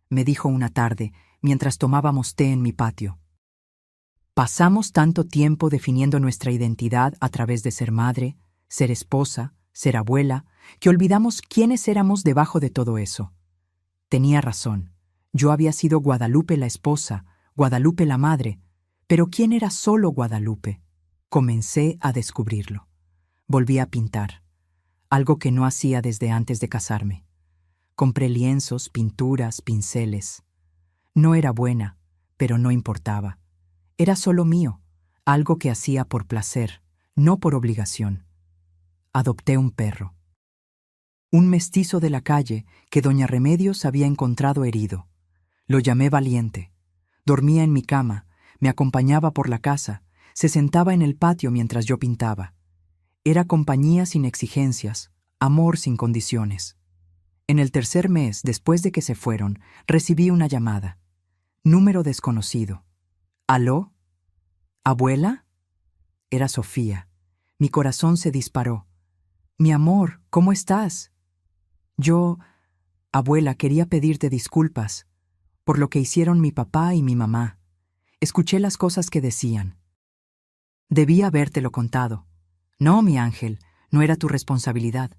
me dijo una tarde, mientras tomábamos té en mi patio. Pasamos tanto tiempo definiendo nuestra identidad a través de ser madre, ser esposa, ser abuela, que olvidamos quiénes éramos debajo de todo eso. Tenía razón. Yo había sido Guadalupe la esposa, Guadalupe la madre, pero ¿quién era solo Guadalupe? Comencé a descubrirlo. Volví a pintar, algo que no hacía desde antes de casarme. Compré lienzos, pinturas, pinceles. No era buena, pero no importaba. Era solo mío, algo que hacía por placer, no por obligación. Adopté un perro. Un mestizo de la calle que doña Remedios había encontrado herido. Lo llamé Valiente. Dormía en mi cama, me acompañaba por la casa, se sentaba en el patio mientras yo pintaba. Era compañía sin exigencias, amor sin condiciones. En el tercer mes, después de que se fueron, recibí una llamada. Número desconocido. ¿Aló? ¿Abuela? Era Sofía. Mi corazón se disparó. Mi amor, ¿cómo estás? Abuela, quería pedirte disculpas por lo que hicieron mi papá y mi mamá. Escuché las cosas que decían. Debí habértelo contado. No, mi ángel, no era tu responsabilidad.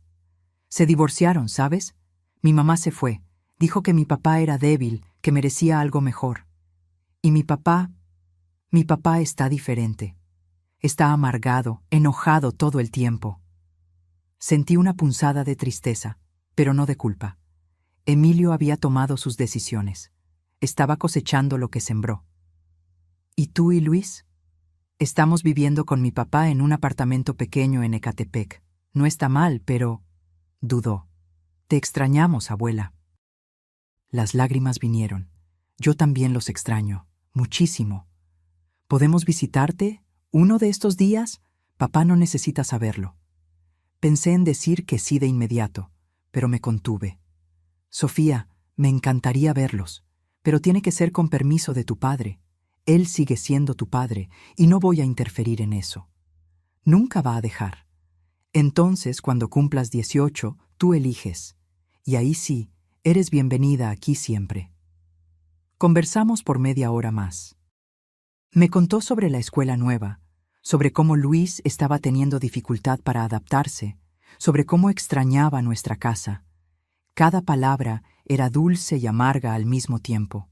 Se divorciaron, ¿sabes? Mi mamá se fue. Dijo que mi papá era débil, que merecía algo mejor. Y mi papá está diferente. Está amargado, enojado todo el tiempo. Sentí una punzada de tristeza, pero no de culpa. Emilio había tomado sus decisiones. Estaba cosechando lo que sembró. ¿Y tú y Luis? Estamos viviendo con mi papá en un apartamento pequeño en Ecatepec. No está mal, pero... dudó. Te extrañamos, abuela. Las lágrimas vinieron. Yo también los extraño, muchísimo. ¿Podemos visitarte uno de estos días? Papá no necesita saberlo. Pensé en decir que sí de inmediato, pero me contuve. Sofía, me encantaría verlos, pero tiene que ser con permiso de tu padre. Él sigue siendo tu padre y no voy a interferir en eso. Nunca va a dejar. Entonces, cuando cumplas 18, tú eliges. Y ahí sí, eres bienvenida aquí siempre. Conversamos por media hora más. Me contó sobre la escuela nueva, sobre cómo Luis estaba teniendo dificultad para adaptarse, sobre cómo extrañaba nuestra casa. Cada palabra era dulce y amarga al mismo tiempo.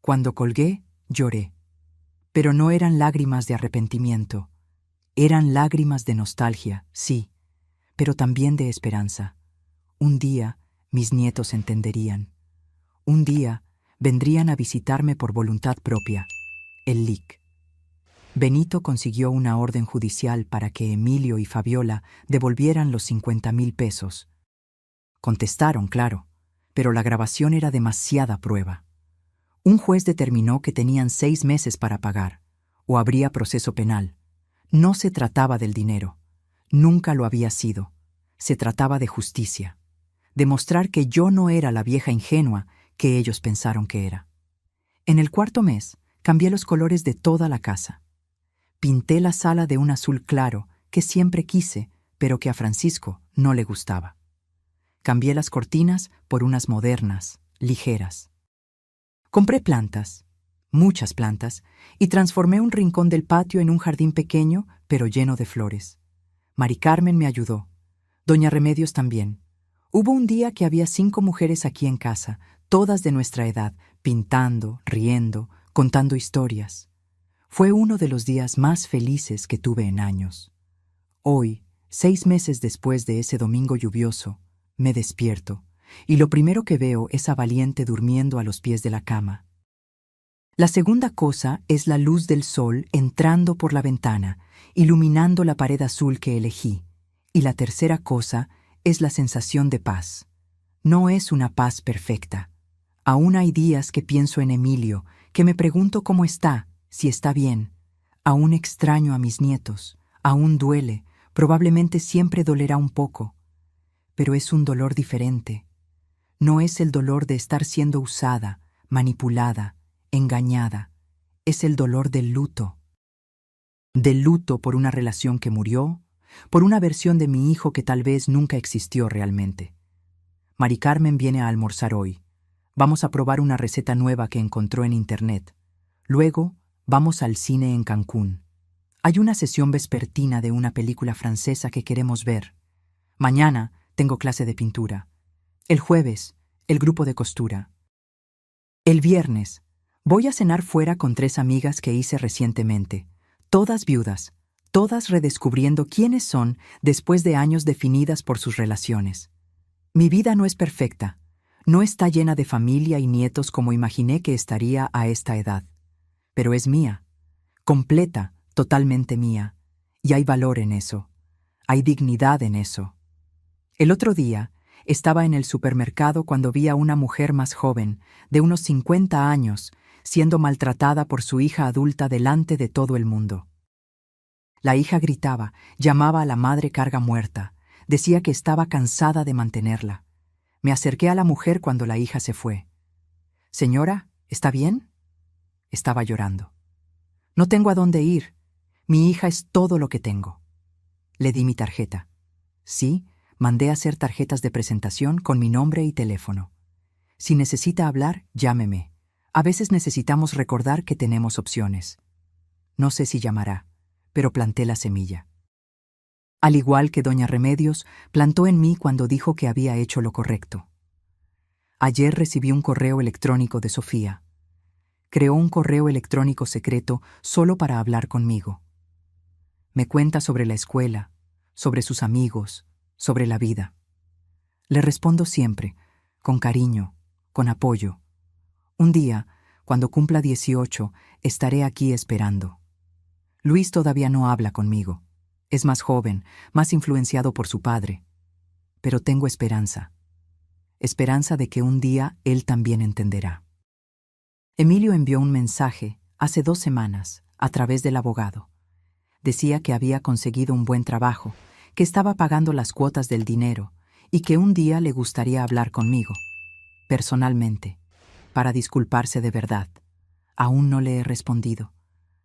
Cuando colgué, lloré. Pero no eran lágrimas de arrepentimiento. Eran lágrimas de nostalgia, sí, pero también de esperanza. Un día, mis nietos entenderían. Un día, vendrían a visitarme por voluntad propia. El LIC. Benito consiguió una orden judicial para que Emilio y Fabiola devolvieran los 50,000 pesos. Contestaron, claro, pero la grabación era demasiada prueba. Un juez determinó que tenían 6 meses para pagar, o habría proceso penal. No se trataba del dinero. Nunca lo había sido. Se trataba de justicia. Demostrar que yo no era la vieja ingenua que ellos pensaron que era. En el cuarto mes, cambié los colores de toda la casa. Pinté la sala de un azul claro que siempre quise, pero que a Francisco no le gustaba. Cambié las cortinas por unas modernas, ligeras. Compré plantas, muchas plantas, y transformé un rincón del patio en un jardín pequeño, pero lleno de flores. Mari Carmen me ayudó. Doña Remedios también. Hubo un día que había 5 mujeres aquí en casa, todas de nuestra edad, pintando, riendo, contando historias. Fue uno de los días más felices que tuve en años. Hoy, 6 meses después de ese domingo lluvioso, me despierto, y lo primero que veo es a Valiente durmiendo a los pies de la cama. La segunda cosa es la luz del sol entrando por la ventana, iluminando la pared azul que elegí. Y la tercera cosa es la sensación de paz. No es una paz perfecta. Aún hay días que pienso en Emilio, que me pregunto cómo está, si está bien. Aún extraño a mis nietos, aún duele, Probablemente siempre dolerá un poco, pero es un dolor diferente. No es el dolor de estar siendo usada, manipulada, engañada. Es el dolor del luto. Del luto por una relación que murió, por una versión de mi hijo que tal vez nunca existió realmente. Mari Carmen viene a almorzar hoy. Vamos a probar una receta nueva que encontró en internet. Luego, vamos al cine en Cancún. Hay una sesión vespertina de una película francesa que queremos ver. Mañana tengo clase de pintura. El jueves, el grupo de costura. El viernes, voy a cenar fuera con 3 amigas que hice recientemente. Todas viudas, todas redescubriendo quiénes son después de años definidas por sus relaciones. Mi vida no es perfecta, no está llena de familia y nietos como imaginé que estaría a esta edad. Pero es mía, completa, totalmente mía, y hay valor en eso, hay dignidad en eso. El otro día, estaba en el supermercado cuando vi a una mujer más joven, de unos 50 años, siendo maltratada por su hija adulta delante de todo el mundo. La hija gritaba, llamaba a la madre carga muerta, decía que estaba cansada de mantenerla. Me acerqué a la mujer cuando la hija se fue. «Señora, ¿está bien?» Estaba llorando. «No tengo a dónde ir. Mi hija es todo lo que tengo». Le di mi tarjeta. Sí, mandé a hacer tarjetas de presentación con mi nombre y teléfono. Si necesita hablar, llámeme. A veces necesitamos recordar que tenemos opciones. No sé si llamará, pero planté la semilla. Al igual que doña Remedios, plantó en mí cuando dijo que había hecho lo correcto. Ayer recibí un correo electrónico de Sofía. Creó un correo electrónico secreto solo para hablar conmigo. Me cuenta sobre la escuela, sobre sus amigos, sobre la vida. Le respondo siempre, con cariño, con apoyo. Un día, cuando cumpla 18, estaré aquí esperando. Luis todavía no habla conmigo. Es más joven, más influenciado por su padre. Pero tengo esperanza. Esperanza de que un día él también entenderá. Emilio envió un mensaje hace 2 semanas a través del abogado. Decía que había conseguido un buen trabajo, que estaba pagando las cuotas del dinero y que un día le gustaría hablar conmigo, personalmente, para disculparse de verdad. Aún no le he respondido.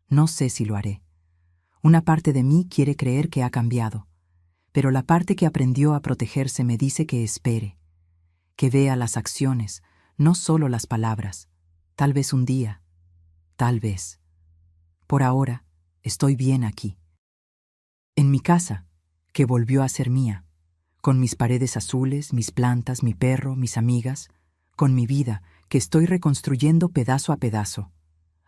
No sé si lo haré. Una parte de mí quiere creer que ha cambiado, pero la parte que aprendió a protegerse me dice que espere, que vea las acciones, no solo las palabras. Tal vez un día, tal vez. Por ahora, estoy bien aquí. En mi casa, que volvió a ser mía, con mis paredes azules, mis plantas, mi perro, mis amigas, con mi vida, que estoy reconstruyendo pedazo a pedazo.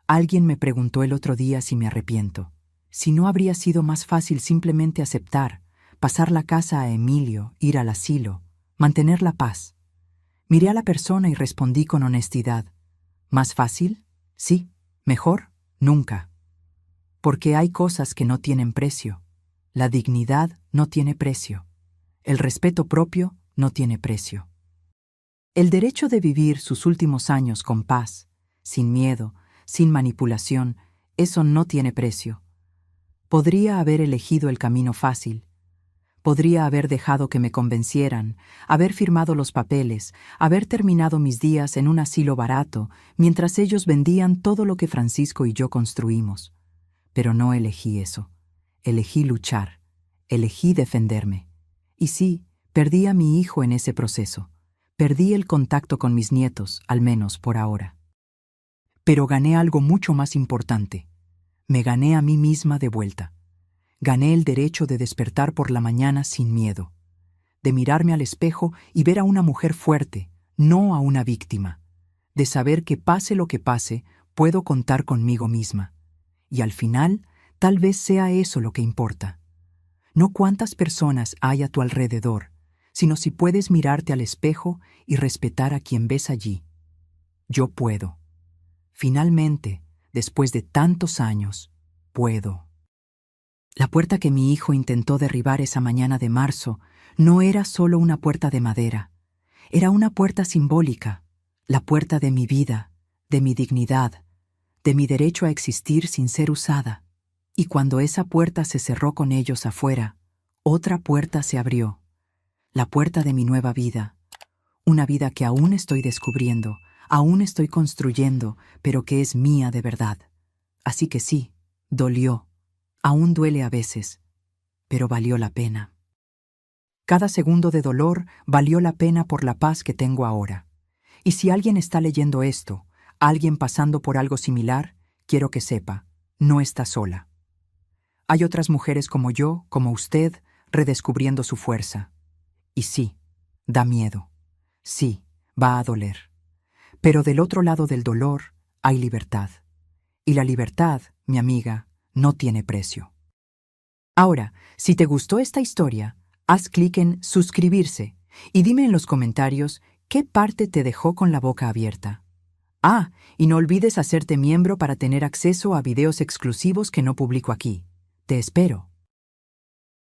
Alguien me preguntó el otro día si me arrepiento, si no habría sido más fácil simplemente aceptar, pasar la casa a Emilio, ir al asilo, mantener la paz. Miré a la persona y respondí con honestidad. ¿Más fácil? Sí. ¿Mejor? Nunca. Porque hay cosas que no tienen precio. La dignidad no tiene precio. El respeto propio no tiene precio. El derecho de vivir sus últimos años con paz, sin miedo, sin manipulación, eso no tiene precio. Podría haber elegido el camino fácil. Podría haber dejado que me convencieran, haber firmado los papeles, haber terminado mis días en un asilo barato, mientras ellos vendían todo lo que Francisco y yo construimos. Pero no elegí eso. Elegí luchar. Elegí defenderme. Y sí, perdí a mi hijo en ese proceso. Perdí el contacto con mis nietos, al menos por ahora. Pero gané algo mucho más importante. Me gané a mí misma de vuelta. Gané el derecho de despertar por la mañana sin miedo, de mirarme al espejo y ver a una mujer fuerte, no a una víctima, de saber que pase lo que pase, puedo contar conmigo misma. Y al final, tal vez sea eso lo que importa. No cuántas personas hay a tu alrededor, sino si puedes mirarte al espejo y respetar a quien ves allí. Yo puedo. Finalmente, después de tantos años, puedo. La puerta que mi hijo intentó derribar esa mañana de marzo no era solo una puerta de madera, era una puerta simbólica, la puerta de mi vida, de mi dignidad, de mi derecho a existir sin ser usada. Y cuando esa puerta se cerró con ellos afuera, otra puerta se abrió, la puerta de mi nueva vida, una vida que aún estoy descubriendo, aún estoy construyendo, pero que es mía de verdad. Así que sí, dolió, aún duele a veces, pero valió la pena. Cada segundo de dolor valió la pena por la paz que tengo ahora. Y si alguien está leyendo esto, alguien pasando por algo similar, quiero que sepa, no está sola. Hay otras mujeres como yo, como usted, redescubriendo su fuerza. Y sí, da miedo. Sí, va a doler. Pero del otro lado del dolor hay libertad. Y la libertad, mi amiga, no tiene precio. Ahora, si te gustó esta historia, haz clic en suscribirse y dime en los comentarios qué parte te dejó con la boca abierta. Ah, y no olvides hacerte miembro para tener acceso a videos exclusivos que no publico aquí. Te espero.